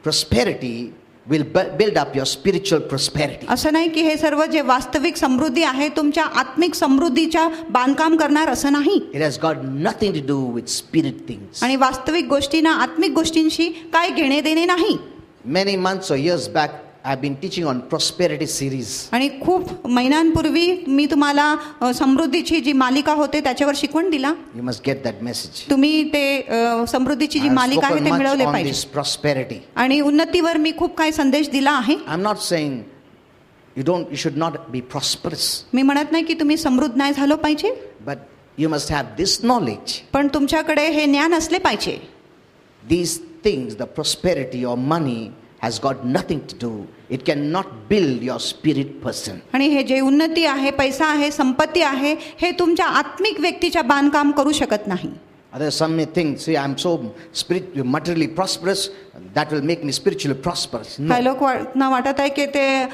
prosperity will build up your spiritual prosperity. असं नाही की हे सर्व जे वास्तविक समृद्धी आहे तुमच्या आत्मिक समृद्धीच्या बांधकाम करणार असं नाही. It has got nothing to do with spirit things. आणि वास्तविक गोष्टींना आत्मिक गोष्टींशी काय घेणे देणे नाही. Many months or years back, I've been teaching on prosperity series. आणि खूप महिन्यांपूर्वी मी तुम्हाला समृद्धीची जी मालिका होते त्याच्यावर शिकवण दिला. You must get that message. तुम्ही ते समृद्धीची जी I've मालिका आहे spoken ते much मिळवले on पाहिजे. this prosperity. आणि उन्नतीवर मी खूप काही संदेश दिला आहे. I'm not saying you should not be prosperous, मी म्हणत नाही की तुम्ही समृद्ध नाही झालो पाहिजे, but you must have this knowledge. पण तुमच्याकडे हे ज्ञान असले पाहिजे. These things, the prosperity or money, has got nothing to do. It cannot build your spirit person. आणि हे जे उन्नती आहे, पैसा आहे, संपत्ती आहे, हे तुमच्या आत्मिक व्यक्तीच्या बांधकाम करू शकत नाही. Others, some may think, see, I'm so materially prosperous, that will make me spiritually prosperous. No. काही लोकांना वाटत आहे की ते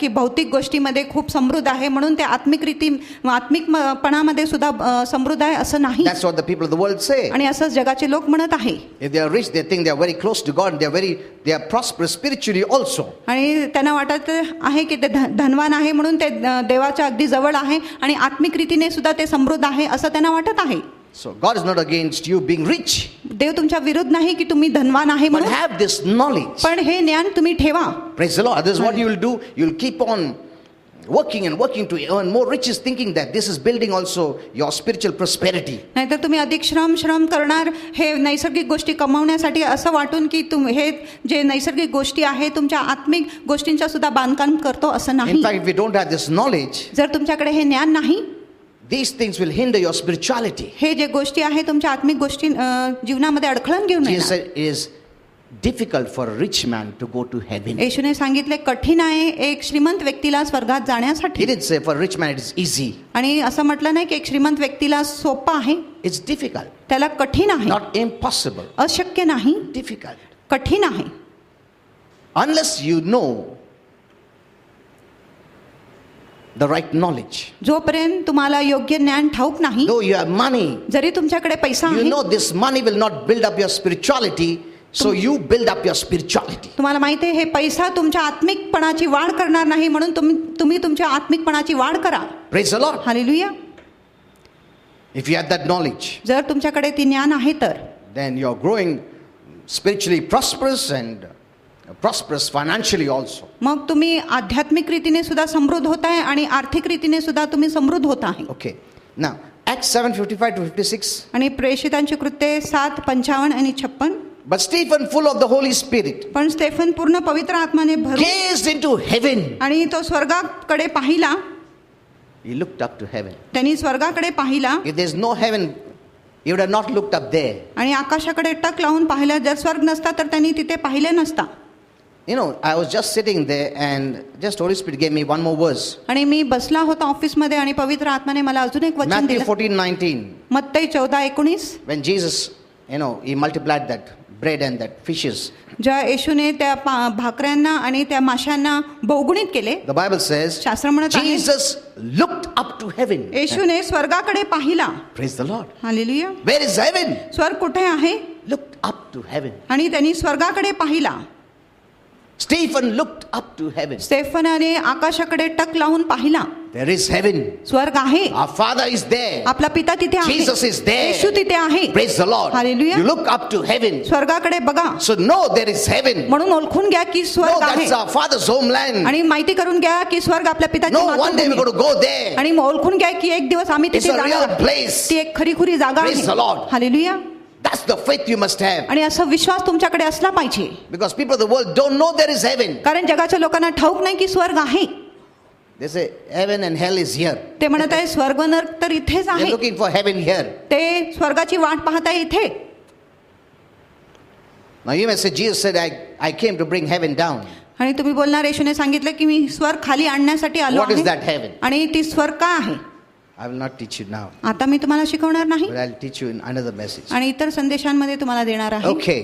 की भौतिक गोष्टीमध्ये खूप समृद्ध आहे म्हणून ते आत्मिकपणामध्ये सुद्धा समृद्ध आहे असं नाही. That's what the people of the world say. आणि असंच जगाचे लोक म्हणत आहे. If they are rich, they think they are very close to God. They are prosperous spiritually also. आणि त्यांना वाटत आहे की ते धनवान आहे म्हणून ते देवाच्या अगदी जवळ आहे आणि आत्मिक रीतीने सुद्धा ते समृद्ध आहे असं त्यांना वाटत आहे. So God is not against you being rich. देव तुमच्या विरुद्ध नाही की तुम्ही धनवान आहे But म्हणून, have this knowledge. पण हे ज्ञान तुम्ही ठेवा. Praise the Lord. This is what you will do. You will keep on working and working to earn more riches, thinking that this is building also your spiritual prosperity. नाहीतर तुम्ही अधिक श्रम करणार हे नैसर्गिक गोष्टी कमावण्यासाठी असं वाटून की हे जे नैसर्गिक गोष्टी आहे तुमच्या आत्मिक गोष्टींचा सुद्धा बांधकाम करतो असं नाही. In fact, if we don't have this knowledge, जर तुमच्याकडे हे ज्ञान नाही, these things will hinder your spirituality. हे जे गोष्टी आहे तुमच्या आत्मिक गोष्टी जीवनामध्ये अडखळण घेऊन Jesus येणार. said it is difficult for a rich man to go to heaven. येशूने सांगितले कठीण आहे एक श्रीमंत व्यक्तीला स्वर्गात He जाण्यासाठी. didn't say for a rich man it is easy. आणि असं म्हटलं नाही की एक श्रीमंत व्यक्तीला सोपं आहे, It's difficult, त्याला कठीण आहे, not impossible. अशक्य नाही, Difficult. कठीण आहे. Unless you know the right knowledge. जोपर्यंत तुम्हाला योग्य ज्ञान ठाऊक नाही, Though you have money, जरी तुमच्याकडे पैसा you आहे, know this money will not build up your spirituality, so you build up your spirituality. तुम्हाला माहिती आहे हे पैसा तुमच्या आत्मिकपणाची वाढ करणार नाही म्हणून तुम्ही तुमच्या आत्मिकपणाची वाढ करा. Praise the Lord. Hallelujah. If you have that knowledge, जर तुमच्याकडे ती ज्ञान आहे तर then you are growing spiritually prosperous and prosperous financially also. मग तुम्ही आध्यात्मिक रीतीने सुद्धा समृद्ध होत आहे आणि आर्थिक रीतीने सुद्धा तुम्ही समृद्ध होत आहे. Okay. Now, Acts 7:55 to 56. आणि प्रेषितांची कृत्ये 7:55 आणि 56. But Stephen, full of the Holy Spirit, पण स्टेफन पूर्ण पवित्र आत्म्याने भरून gazed into heaven. आणि तो स्वर्गाकडे पाहिला. He looked up to heaven. त्यांनी स्वर्गाकडे पाहिला If there's no heaven, he would have not looked up there. आणि आकाशाकडे टक लावून पाहिला. जर स्वर्ग नसता तर त्यांनी तिथे पाहिले नसता. You know, I was just sitting there and just Holy Spirit gave me one more verse. आणि मी बसला होता ऑफिसमध्ये आणि पवित्र आत्म्याने मला अजून एक वचन Matthew दिलं. 14:19. मत्तई 14:19. When Jesus, he multiplied that bread and that fishes. ज्या येशूने त्या भाकऱ्यांना आणि त्या माशांना बहुगुणित केले, The Bible says, शास्त्र म्हणत आहे Jesus looked up to heaven. येशूने स्वर्गाकडे पाहिला. Praise the Lord. Hallelujah. Where is heaven? स्वर्ग कुठे आहे? Looked up to heaven. आणि त्यांनी स्वर्गाकडे पाहिला. Stephen looked up to heaven. स्टेफनाने आकाशाकडे टक लावून पाहिला. There is heaven. स्वर्ग आहे. Our Father is there. आपला पिता तिथे आहे. Jesus is there. येशू तिथे आहे. Praise the Lord. Hallelujah. You look up to heaven. स्वर्गाकडे बघा. So know there is heaven. म्हणून ओळखून घ्या की No, स्वर्ग आहे. that's our Father's homeland. आणि माहिती करून घ्या की स्वर्ग आपल्या पिताची No, one day we're मातृभूमी. going to go there. आणि ओळखून घ्या की एक दिवस आम्ही It's तिथे a real जाणार. place. ती एक खरीखुरी जागा Praise the आहे. Lord. Hallelujah. That's the faith you must have. आणि असा विश्वास तुमच्याकडे असला पाहिजे. Because people of the world don't know there is heaven. कारण जगाच्या लोकांना ठाऊक नाही की स्वर्ग आहे. They say heaven and hell is here. ते म्हणत आहे स्वर्ग नरक तर इथेच They're आहे. looking for heaven here. ते स्वर्गाची वाट पाहत आहे इथे. Now you may say, Jesus said, I came to bring heaven down. आणि तुम्ही बोलणार येशूने सांगितलं की मी स्वर्ग खाली आणण्यासाठी आलो What is आहे. that heaven? आणि ती स्वर्ग काय आहे? I will not teach you now, आता मी तुम्हाला शिकवणार नाही but I'll teach you in another message. आणि इतर संदेशांमध्ये तुम्हाला देणार आहे. Okay.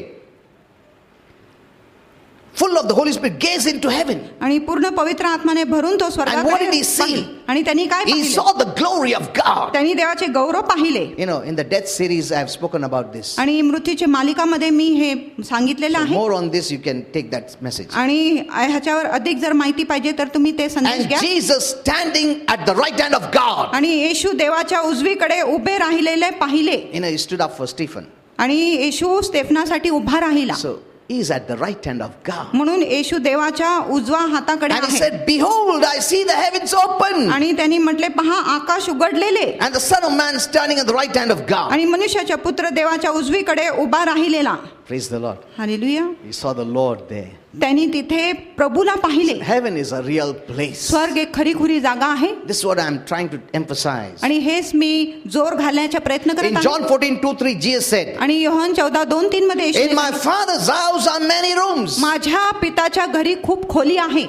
full of the Holy Spirit, gazed into heaven. आणि पूर्ण पवित्र आत्माने भरून तो And what did स्वर्गाकडे he see? पाहिले. आणि त्यांनी काय He पाहिले? saw the glory of God. त्यांनी देवाचे गौरव पाहिले. You know, in the death series, I have spoken about this. आणि मृत्यूच्या मालिकामध्ये मी हे सांगितलेलं So आहे. more on this, you can take that message. आणि ह्याच्यावर अधिक जर माहिती पाहिजे तर तुम्ही ते संदेश And घ्या. Jesus standing at the right hand of God. आणि येशू देवाच्या उजवीकडे उभे राहिलेले पाहिले. You know, he stood up for Stephen. आणि येशू स्तेफनासाठी उभा राहिला. So he is at the right hand of God. म्हणून येशू देवाच्या उजवा हाताकडे And he आहे. said, behold, I see the heavens open. आणि त्यांनी म्हटले, पहा आकाश उघडलेले And the Son of Man standing at the right hand of God. आणि मनुष्याचा पुत्र देवाच्या उजवीकडे उभा राहिलेला. Praise the Lord. Hallelujah. He saw the Lord there. त्यांनी तिथे प्रभूला पाहिले. Heaven is a real place. स्वर्ग एक खरीखुरी जागा आहे. This is what I am trying to emphasize. आणि हेच मी जोर घालण्याचा प्रयत्न करत In आहे. John 14:2-3, Jesus said, आणि योहान 14:2-3 मध्ये येशूने in my Father's house are many rooms. माझ्या पिताच्या घरी खूप खोली आहे.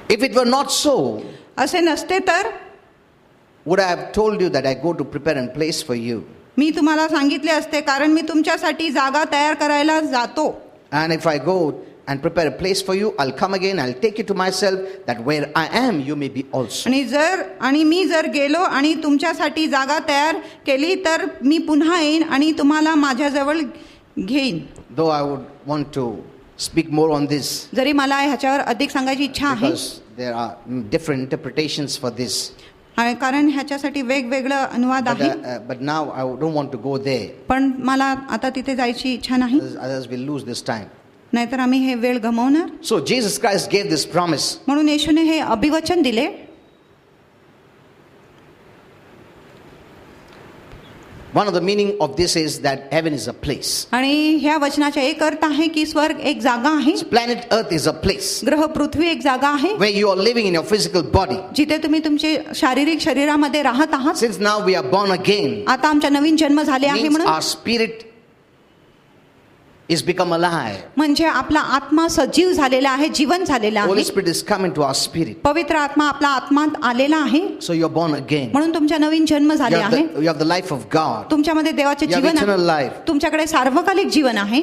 If it were not so, असे नसते तर would I have told you that I go to prepare a place for you? मी तुम्हाला सांगितले असते, कारण मी तुमच्यासाठी जागा तयार करायला जातो. And if I go and prepare a place for you, I'll come again, I'll take you to myself, that where I am, you may be also. आणि मी जर गेलो आणि तुमच्यासाठी जागा तयार केली तर मी पुन्हा येईन आणि तुम्हाला माझ्याजवळ घेईन. Though I would want to speak more on this, जरी मला ह्याच्यावर अधिक सांगायची इच्छा आहे, because there are different interpretations for this. कारण ह्याच्यासाठी वेगवेगळं अनुवाद आहे. But now I don't want to go there. पण मला आता तिथे जायची इच्छा नाही, Others will lose this time. नाहीतर आम्ही हे वेळ गमावणार. So Jesus Christ gave this promise. म्हणून येशूने हे अभिवचन दिले. One of the meaning of this is that heaven is a place. आणि ह्या वचनाचा एक अर्थ आहे की स्वर्ग एक जागा आहे. Planet Earth is a place ग्रह पृथ्वी एक जागा आहे, where you are living in your physical body. जिथे तुम्ही तुमचे शारीरिक शरीरामध्ये राहत आहात. Since now we are born again, आता आमचा नवीन जन्म झाले आहे means म्हणून our spirit is become alive. म्हणजे आपला आत्मा सजीव झालेला आहे, जीवन झालेला Holy आहे. Spirit is come into our spirit. पवित्र आत्मा आपला आत्मात आलेला आहे, So you are born again. म्हणून तुमचा नवीन जन्म You झाले have आहे. you have the life of God. तुमच्यामध्ये देवाचे You have जीवन eternal आहे. life. तुमच्याकडे सार्वकालिक जीवन आहे.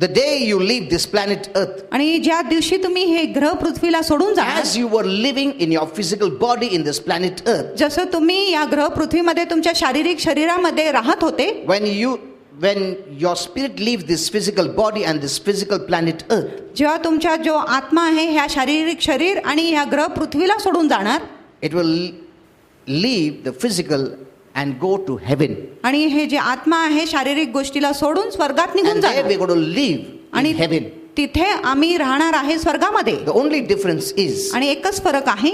The day you leave this planet Earth, आणि ज्या दिवशी तुम्ही हे ग्रह पृथ्वीला सोडून जाल, as you were living in your physical body in this planet Earth, जसं तुम्ही या ग्रह पृथ्वीमध्ये तुमच्या शारीरिक शरीरामध्ये राहत होते, when your spirit leaves this physical body and this physical planet Earth, जेव्हा तुमचा जो आत्मा आहे ह्या शारीरिक शरीर आणि ह्या ग्रह पृथ्वीला सोडून जाणार, it will leave the physical and go to heaven. आणि हे जे आत्मा आहे शारीरिक गोष्टीला सोडून स्वर्गात निघून And there जाणार we're going to live आणि in heaven. तिथे आम्ही राहणार आहे स्वर्गामध्ये. The only difference is, आणि एकच फरक आहे,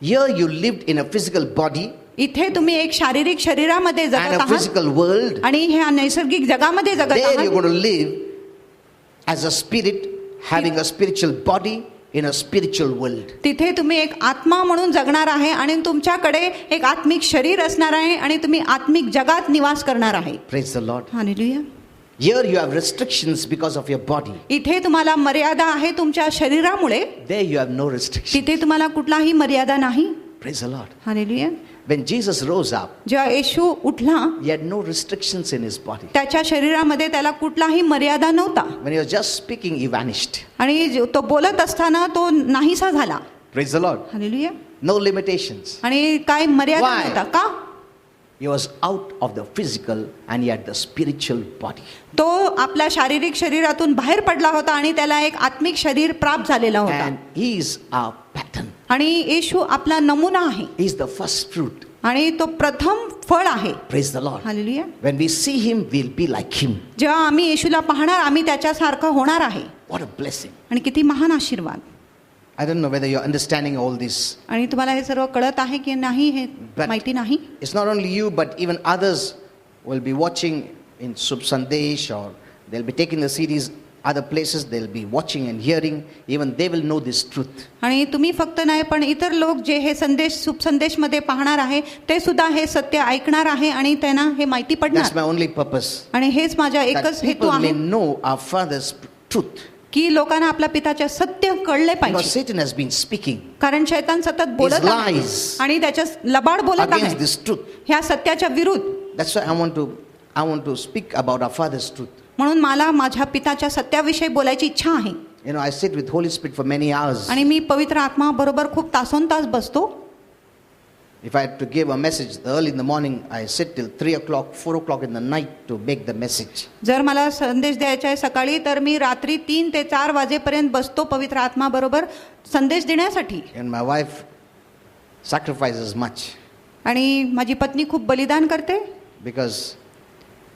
here you lived in a physical body इथे तुम्ही एक शारीरिक शरीरामध्ये and जगत a आहात physical world. आणि ह्या नैसर्गिक जगामध्ये जगत There you're आहात. going to live as a spirit, having a spiritual body in a spiritual world. तिथे तुम्ही एक आत्मा म्हणून जगणार आहे आणि तुमच्याकडे एक आत्मिक शरीर असणार आहे आणि तुम्ही आत्मिक जगात निवास करणार आहे. Praise the Lord. Hallelujah. Here you have restrictions because of your body. इथे तुम्हाला मर्यादा आहे तुमच्या शरीरामुळे, There you have no restrictions. तिथे तुम्हाला कुठलाही मर्यादा नाही. Praise the Lord. Hallelujah. When Jesus rose up, जेव्हा येशू उठला, he had no restrictions in his body. त्याच्या शरीरामध्ये त्याला कुठलाही मर्यादा नव्हता. When he was just speaking, he vanished. आणि तो बोलत असताना तो नाहीसा झाला. Praise the Lord. Hallelujah. No limitations. आणि काय मर्यादा Why? नव्हता का? He was out of the physical and he had the spiritual body. तो आपल्या शारीरिक शरीरातून बाहेर पडला होता आणि त्याला एक आत्मिक शरीर प्राप्त झालेला होता. And he is our pattern. आणि येशू आपला नमुना आहे He is the first fruit. आणि तो प्रथम फळ आहे. Praise the Lord. Hallelujah. When we see him, we'll be like him. जेव्हा आम्ही येशूला पाहणार, आम्ही त्याच्यासारखं होणार आहे. What a blessing. आणि किती महान आशीर्वाद. I don't know whether you're understanding all this. आणि तुम्हाला हे सर्व कळत आहे की नाही हे But माहिती नाही. it's not only you, but even others will be watching in Subh Sandesh, or they'll be taking the series other places, they'll be watching and hearing. Even they will know this truth. आणि तुम्ही फक्त नाही, पण इतर लोक जे हे संदेश शुभ संदेश मध्ये पाहणार आहे ते सुद्धा हे सत्य ऐकणार आहे आणि त्यांना हे माहिती That's पडणार. my only purpose. आणि हेच माझा That एकच हेतू people may आहे know our Father's truth. की लोकांना आपल्या पिताचे सत्य कळले Because पाहिजे. Satan has been speaking कारण शैतान सतत बोलत his आहे lies आणि त्याच्या लबाड बोलत against आहे this truth. ह्या सत्याच्या विरुद्ध. That's why I want to speak about our Father's truth. म्हणून मला माझ्या पिताच्या सत्याविषयी बोलायची इच्छा आहे. You know, I sit with Holy Spirit for many hours. आणि मी पवित्र आत्मा बरोबर खूप तासोनतास बसतो. If I had to give a message early in the morning, I sit till 3 o'clock, 4 o'clock in the night to make the message. जर मला संदेश द्यायचा आहे सकाळी तर मी रात्री 3 ते 4 वाजेपर्यंत बसतो पवित्र आत्मा बरोबर संदेश देण्यासाठी. And my wife sacrifices much आणि माझी पत्नी खूप बलिदान करते because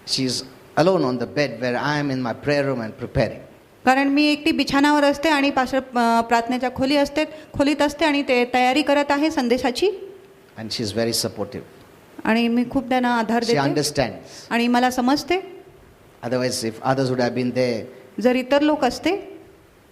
she's alone on the bed where I am in my prayer room and preparing. कारण मी एकटी बिछाणावर असते आणि प्रार्थनेच्या खोलीत असते आणि ते तयारी करत आहे संदेशाची. And she's very supportive. आणि मी खूप त्यांना आधार She देते understands. आणि मला समजते. Otherwise, if others would have been there, जर इतर लोक असते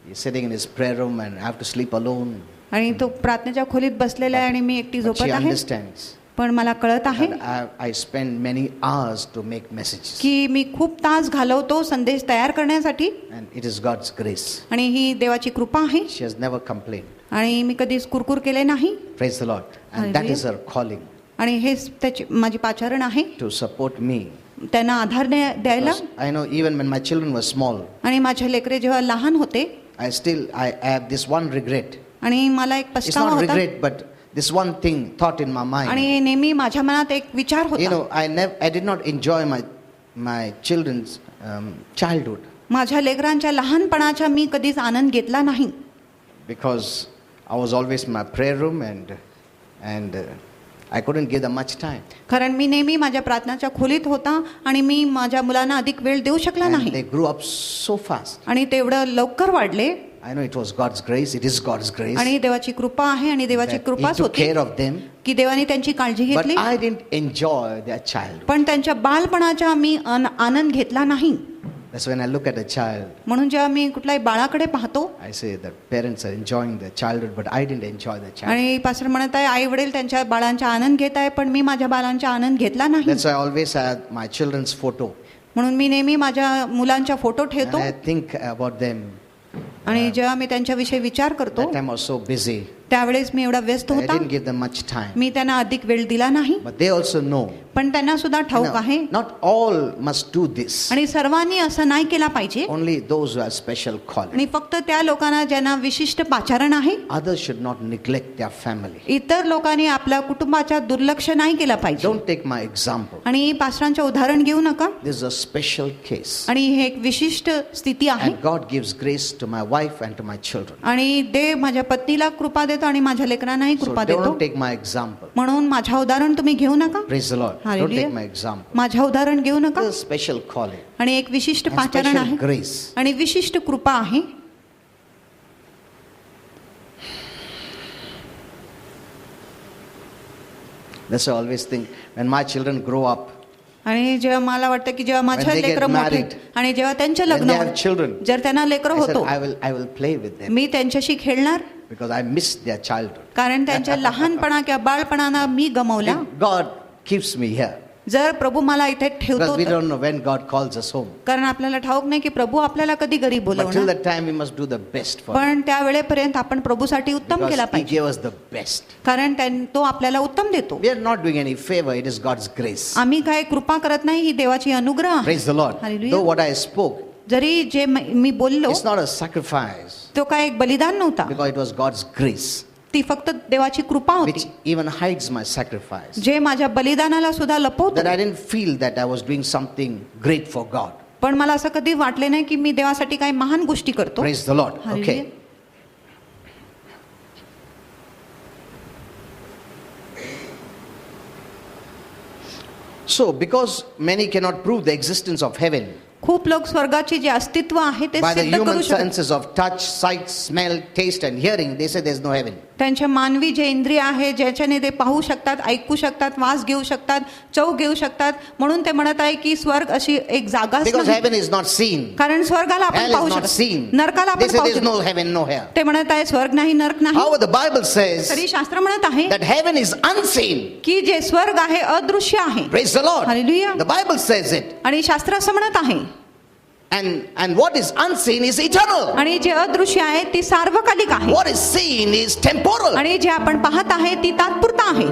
he's sitting in his prayer room and I have to sleep alone. आणि तो प्रार्थनेच्या खोलीत बसलेला आहे आणि मी एकटी But झोपत she आहे. understands. पण मला कळत आहे And I spend many hours to make messages. की मी खूप तास घालवतो संदेश तयार करण्यासाठी. And it is God's grace. आणि ही देवाची कृपा आहे. She has never complained. आणि मी कधीच कुरकुर केले नाही. Praise the Lord. And that is her calling, आणि हेच त्याची माझी पाचारण आहे to support me. त्यांना आधार द्यायला. Because I know even when my children were small, आणि माझे लेकरे जेव्हा लहान होते I have this one regret. आणि मला एक It's पछतावा not होता regret, but this one thing thought in my mind. आणि नेहमी माझ्या मनात एक विचार You होता. know, I did not enjoy my children's childhood माझ्या लेकरांच्या लहानपणाचा मी कधीच आनंद घेतला नाही. because I was always in my prayer room and I couldn't give them much time. कारण मी नेहमी माझ्या प्रार्थनाच्या खोलीत होता आणि मी माझ्या मुलांना अधिक वेळ देऊ शकला And नाही. they grew up so fast. आणि तेवढं लवकर वाढले. I know it was God's grace. It is God's grace. आणि देवाची कृपा आहे आणि देवाची That He कृपाच took होती care of them. की देवाने त्यांची काळजी But घेतली. I didn't enjoy their childhood. पण त्यांच्या बालपणाचा मी आनंद घेतला नाही. That's when I look at a child, म्हणून जेव्हा मी कुठल्याही बाळाकडे पाहतो I say that parents are enjoying their childhood, but I didn't enjoy their childhood. आणि पास्टर म्हणत आहे आई वडील त्यांच्या बाळांचा आनंद घेत आहे पण मी माझ्या बाळांचा आनंद घेतला नाही. That's why I always had my children's photo. म्हणून मी नेहमी माझ्या मुलांचा फोटो And ठेवतो. I think about them. आणि जेव्हा मी त्यांच्याविषयी विचार करतो That time I was so busy. त्यावेळेस मी एवढा व्यस्त I होता. didn't give them much time. मी त्यांना अधिक वेळ दिला नाही. But they also know. पण त्यांना सुद्धा ठाऊक आहे Not all must do this. आणि सर्वांनी असं नाही केला पाहिजे. Only those who have special calling. आणि फक्त त्या लोकांना ज्यांना विशिष्ट पाचारण आहे. Others should not neglect their family. इतर लोकांनी आपल्या कुटुंबाच्या दुर्लक्ष नाही केला पाहिजे. Don't take my example. आणि पास्टरांचे उदाहरण घेऊ नका. This is a special case. आणि हे एक विशिष्ट स्थिती आहे. And God gives grace to my wife and to my children. आणि देव माझ्या पत्नीला कृपा देतो आणि माझ्या लेकरांनाही So कृपा देतो. don't take my example. म्हणून माझ्या उदाहरण तुम्ही घेऊ नका. Praise the Lord. Don't Hallelujah. take my example. माझ्या उदाहरण घेऊ नका. This is a special calling. आणि एक विशिष्ट And पाचारण special आहे grace. आणि विशिष्ट कृपा आहे. That's why I always think when my children grow up, आणि जेव्हा मला वाटतं की जेव्हा माझ्या When they get लेकरं मोठे married, आणि जेव्हा त्यांचे when लग्न they have होईल, children, जर त्यांना लेकरं I said, होतो I will play with them मी त्यांच्याशी खेळणार because I missed their childhood. कारण त्यांच्या लहानपणा किंवा बाळपणाला मी गमावला. If God keeps me here, जर प्रभू मला इथे ठेवतो because we तर. don't know when God calls us home. कारण आपल्याला ठाऊक नाही की प्रभू आपल्याला कधी घरी But till बोलवणार. that time, we must do the best for Him. पण त्या वेळेपर्यंत आपण प्रभूसाठी उत्तम केला Because He पाहिजे gave us the best. कारण तो आपल्याला उत्तम देतो. We are not doing any favor, it is God's grace. आम्ही काय कृपा करत नाही ही देवाची अनुग्रह आहे. Praise the Lord. Hallelujah. Though what I spoke, जरी जे मी बोललो it's not a sacrifice, तो काय एक बलिदान नव्हता. because it was God's grace, ती फक्त देवाची कृपा which होती even hides my sacrifice. जे माझ्या बलिदानाला सुद्धा लपवतो. That I didn't feel that I was doing something great for God. पण मला असं कधी वाटले नाही की मी देवासाठी काही महान गोष्टी करतो. Praise the Lord. Hallelujah. Okay. So, because many cannot prove the existence of heaven खूप लोक स्वर्गाचे जे अस्तित्व आहे ते by the सिद्ध करू human शकतात. senses of touch, sight, smell, taste, and hearing, they say there's no heaven. त्यांच्या मानवी जे इंद्रिय आहे ज्याच्याने ते पाहू शकतात, ऐकू शकतात, वास घेऊ शकतात, चव घेऊ शकतात, म्हणून ते म्हणत आहे की स्वर्ग अशी एक जागाच Because नाही. heaven is not seen. कारण स्वर्गाला आपण Hell पाहू is not शकतो, seen. नरकाला They आपण say पाहू there's no शकतो. heaven, no hell. ते म्हणत आहे स्वर्ग नाही, नरक नाही. However, the Bible says तरी शास्त्र म्हणत आहे that heaven is unseen. की जे स्वर्ग आहे अदृश्य आहे. Praise the Lord. Hallelujah. The Bible says it. आणि शास्त्र असं म्हणत आहे. And what is unseen is eternal. आणि जे अदृश्य आहे ती सार्वकालिक आहे. What is seen is temporal. आणि जे आपण पाहत आहे ती तात्पुरता आहे.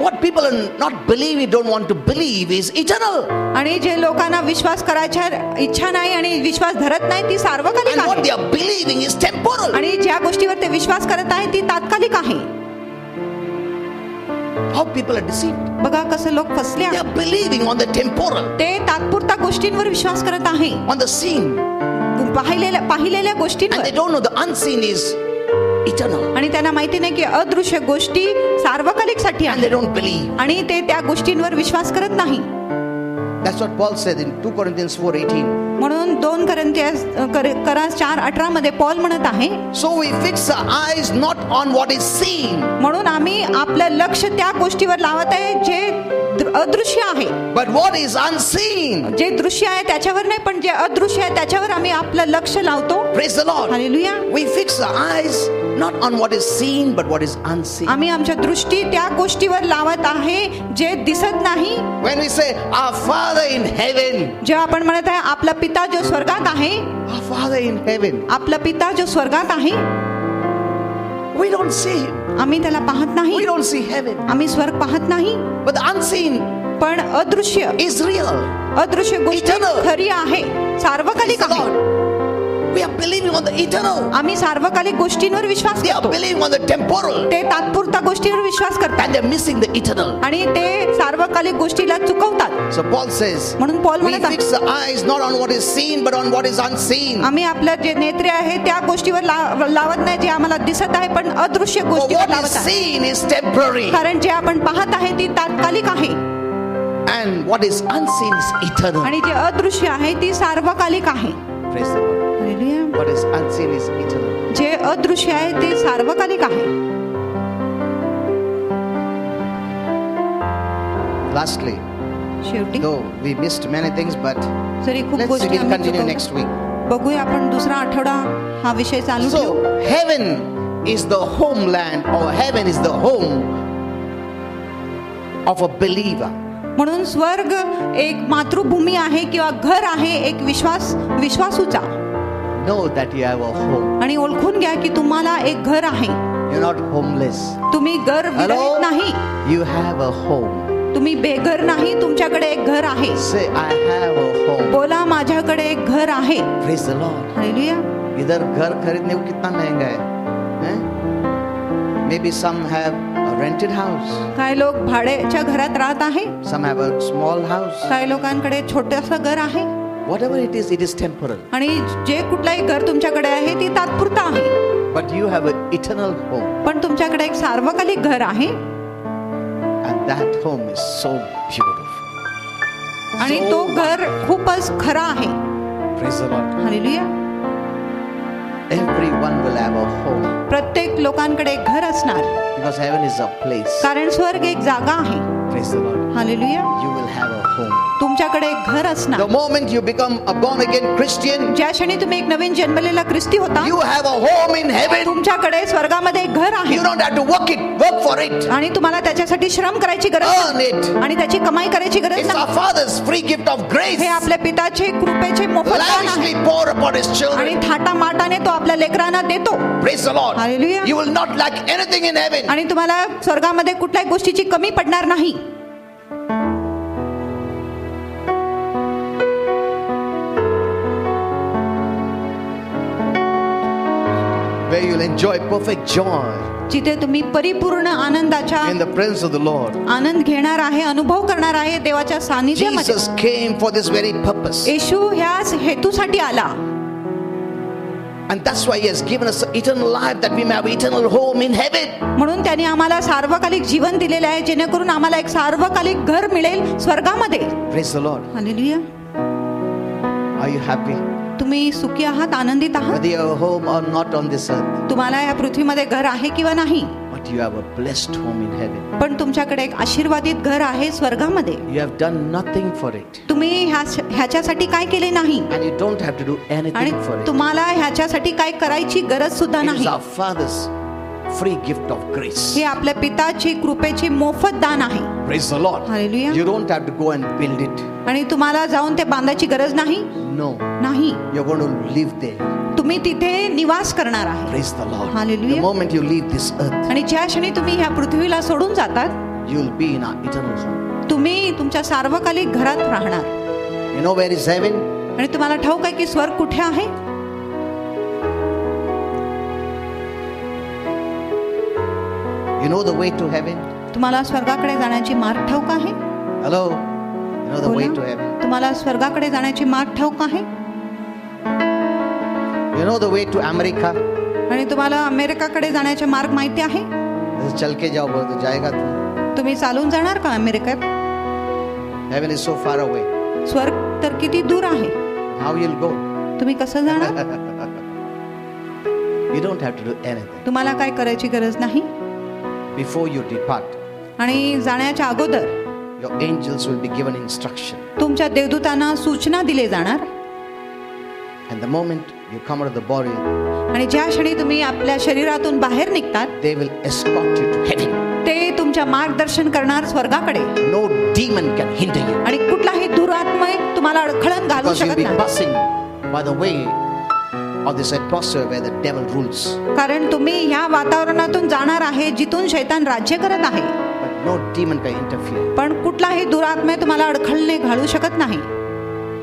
what people are not believing, don't want to believe is eternal. आणि जे लोकांना विश्वास करायच्या इच्छा नाही आणि विश्वास धरत नाही ती सार्वकालिक And what आहे they are believing is temporal. आणि ज्या गोष्टीवर ते विश्वास करत आहे ती तात्कालिक आहे. How people are deceived. बघा कसं लोक फसले They आहेत. are believing on the temporal, ते तात्पुरत्या गोष्टींवर विश्वास करत आहे, on the seen, पाहिलेल्या and गोष्टींवर, they don't know the unseen is eternal, आणि त्यांना माहिती नाही की अदृश्य गोष्टी सार्वकालिक साठी and they आहेत don't believe. आणि ते त्या गोष्टींवर विश्वास करत नाही. That's what Paul said in 2 Corinthians 4:18. म्हणून 2 Corinthians 4:18 मध्ये पॉल म्हणत आहे, So we fix our eyes not on what is seen, म्हणून आम्ही आपलं लक्ष त्या गोष्टीवर लावत आहे जे अदृश्य आहे. but what is unseen. जे दृश्य आहे त्याच्यावर नाही, पण जे अदृश्य आहे त्याच्यावर आम्ही आपलं लक्ष लावतो. Praise the Lord. Hallelujah. We fix our eyes not on what is seen, but what is unseen. आम्ही आमच्या दृष्टी त्या गोष्टीवर लावत आहे जे दिसत नाही. When we say our Father in heaven, जेव्हा आपण म्हणत आहे आपला पिता जो स्वर्गात आहे, our Father in heaven, आपला पिता जो स्वर्गात आहे, we don't see him. आम्ही त्याला पाहत We नाही, don't see heaven. आम्ही स्वर्ग पाहत नाही, But the unseen पण अदृश्य is real. अदृश्य गोष्ट Eternal. खरी आहे, सार्वकालिक Praise the आहे. Lord. We are believing on the eternal. आम्ही सार्वकालिक गोष्टींवर विश्वास They are करतो, believing on the temporal, ते तात्पुरत्या गोष्टीवर विश्वास करतात and they're missing the eternal. आणि ते सार्वकालिक गोष्टीला चुकवतात. So Paul says, म्हणून पॉल we म्हणत आहे, fix the eyes not on what is seen, but on what is unseen. आम्ही आपलं जे नेत्रे आहे त्या गोष्टीवर लावत नाही जे आम्हाला दिसत आहे, पण अदृश्य For गोष्टीवर what is लावत आहे. seen is temporary, कारण जे आपण पाहत आहे ती तात्कालिक आहे and what is unseen is eternal. आणि जे अदृश्य आहे ती सार्वकालिक आहे. Praise the Lord. Hallelujah. What is unseen is eternal. जे अदृश्य आहे ते सार्वकालिक आहे. Lastly, शेवटी though we missed many things, but जरी खूप let's गोष्टी we'll आम्ही continue चुकवल्या, next week. बघूया आपण दुसरा आठवडा हा विषय चालू ठेवू. So heaven is the homeland, or heaven is the home of a believer. म्हणून स्वर्ग एक मातृभूमी आहे किंवा घर आहे एक विश्वासूचा. Know that you have a home. आणि ओळखून घ्या की तुम्हाला एक घर आहे. You're not homeless. तुम्ही घर विरहित नाही, You have a home. तुम्ही बेघर नाही, तुमच्याकडे एक घर आहे. Say, I have a home. बोला माझ्याकडे एक घर आहे. Praise the Lord. हालेलुया. इधर घर खरीदने को कितना महंगा है? Maybe some have a rented house. काही लोक भाड्याच्या घरात राहत आहे, Some have a small house. काही लोकांकडे छोटंसं घर आहे. Whatever it is temporal. आणि जे कुठलाही घर तुमच्याकडे आहे ती तात्पुरतं आहे, But you have an eternal home. पण तुमच्याकडे एक सार्वकालिक घर आहे. And that home is so beautiful. आणि So तो घर खूपच खरा आहे. Praise the Lord. Hallelujah. Everyone will have a home. प्रत्येक लोकांकडे एक घर असणार, Because heaven is a place. कारण स्वर्ग एक जागा आहे. Praise the Lord. Hallelujah. You will have a home. तुमच्याकडे एक घर असणार. The moment you become a born again Christian, ज्या क्षणी तुम्ही एक नवीन जन्मलेला ख्रिस्ती होता, you have a home in heaven. तुमच्याकडे स्वर्गामध्ये एक घर आहे You don't have to work for it. आणि तुम्हाला त्याच्यासाठी श्रम करायची गरज Earn नाही it. आणि त्याची कमाई करायची गरज It's our नाही. Father's free gift of grace. हे आपल्या पिताचे कृपेचे मोफत दान आहे Lavishly pour upon His आणि children. थाटामाटाने तो आपल्या लेकरांना देतो. Praise the Lord. Hallelujah. You will not lack anything in heaven. आणि तुम्हाला स्वर्गामध्ये कुठल्याही गोष्टीची कमी पडणार नाही. Where you'll enjoy perfect joy जिथे तुम्ही परिपूर्ण आनंदाच्या in the presence of the Lord. आनंद घेणार आहे, अनुभव करणार आहे देवाच्या सानिध्यामध्ये. Jesus came for this very purpose. येशू ह्याच हेतूसाठी आला And that's why He has given us eternal life, that we may have eternal home in heaven. म्हणून त्यांनी आम्हाला सार्वकालिक जीवन दिलेले आहे जेणेकरून आम्हाला एक सार्वकालिक घर मिळेल स्वर्गामध्ये. Praise the Lord. Hallelujah. Are you happy? तुम्ही सुखी आहात, आनंदित आहात? Whether you have a home or not on this earth, तुम्हाला या पृथ्वीमध्ये घर आहे किंवा नाही, but you have a blessed home in heaven. पण तुमच्याकडे एक आशीर्वादित घर आहे स्वर्गामध्ये. You have done nothing for it. तुम्ही ह्याच्यासाठी काय केले नाही And you don't have to do आणि anything for it. तुम्हाला ह्याच्यासाठी काय करायची गरज सुद्धा It is नाही. our Father's free gift of grace. हे आपल्या पिताची कृपेचे मोफत दान आहे. Praise the Lord. Hallelujah. You don't have to go and build it. आणि तुम्हाला जाऊन ते बांधायची गरज नाही. No. नाही, You're going to live there. तुम्ही तिथे निवास करणार आहे. Praise the Lord. Hallelujah. The moment you leave this earth, आणि ज्या क्षणी तुम्ही ह्या पृथ्वीला सोडून जातात you'll be in our eternal home. तुम्ही तुमच्या सार्वकालिक घरात राहणार. You know where is heaven? आणि तुम्हाला ठाऊक आहे की स्वर्ग कुठे आहे? You know the way to heaven? तुम्हाला स्वर्गाकडे जाण्याची मार्ग ठाऊक आहे? Hello? You know the way to बोला. heaven? तुम्हाला स्वर्गाकडे जाण्याची मार्ग ठाऊक आहे? You know the way to America? आणि तुम्हाला अमेरिकाकडे जाण्याचे मार्ग माहिती आहे? चल के जाओ बोलो तो जाएगा तू. तुम्ही चालून जाणार का अमेरिकेत? Heaven is so far away. स्वर्ग तर किती दूर आहे. How you'll go? तुम्ही कसं जाणार? You don't have to do anything. तुम्हाला काय करायची गरज नाही. Before you depart, आणि जाण्याच्या अगोदर your angels will be given instruction. तुमच्या देवदूतांना सूचना दिले जाणार. And the moment you come out of the body, आणि ज्या क्षणी तुम्ही आपल्या शरीरातून बाहेर निघतात they will escort you to heaven. ते तुमच्या मार्गदर्शन करणार स्वर्गाकडे. No demon can hinder you. आणि कुठलाही दुरात्मय तुम्हाला अडखळण घालू Because you'll शकत be नाही. passing by the way of this atmosphere where the devil rules. कारण तुम्ही ह्या वातावरणातून जाणार आहे जिथून शैतान राज्य करत आहे. But no demon can interfere. पण कुठलाही दुरात्मय तुम्हाला अडखळणे घालू शकत नाही.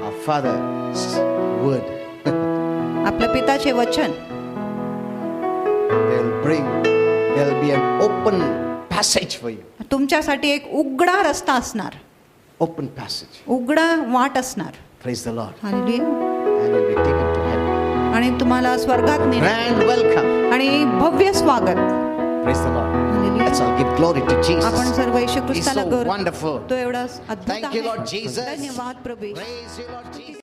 Our Father's word, आपल्या पिताचे वचन there'll be an open passage for you. तुमच्यासाठी एक उघडा रस्ता असणार. Open passage. उघडा वाट असणार. Praise the Lord. Hallelujah. And you'll be taken to heaven. आणि तुम्हाला स्वर्गात नेणार. Grand welcome. आणि भव्य स्वागत. Praise the Lord. Hallelujah. Let's all give glory to Jesus. आपण सर्व येशू He's ख्रिस्ताला so गौरव. wonderful. तो एवढा अद्भुत Thank you, आहे. Lord Jesus. धन्यवाद प्रभू. Praise you, Lord Jesus.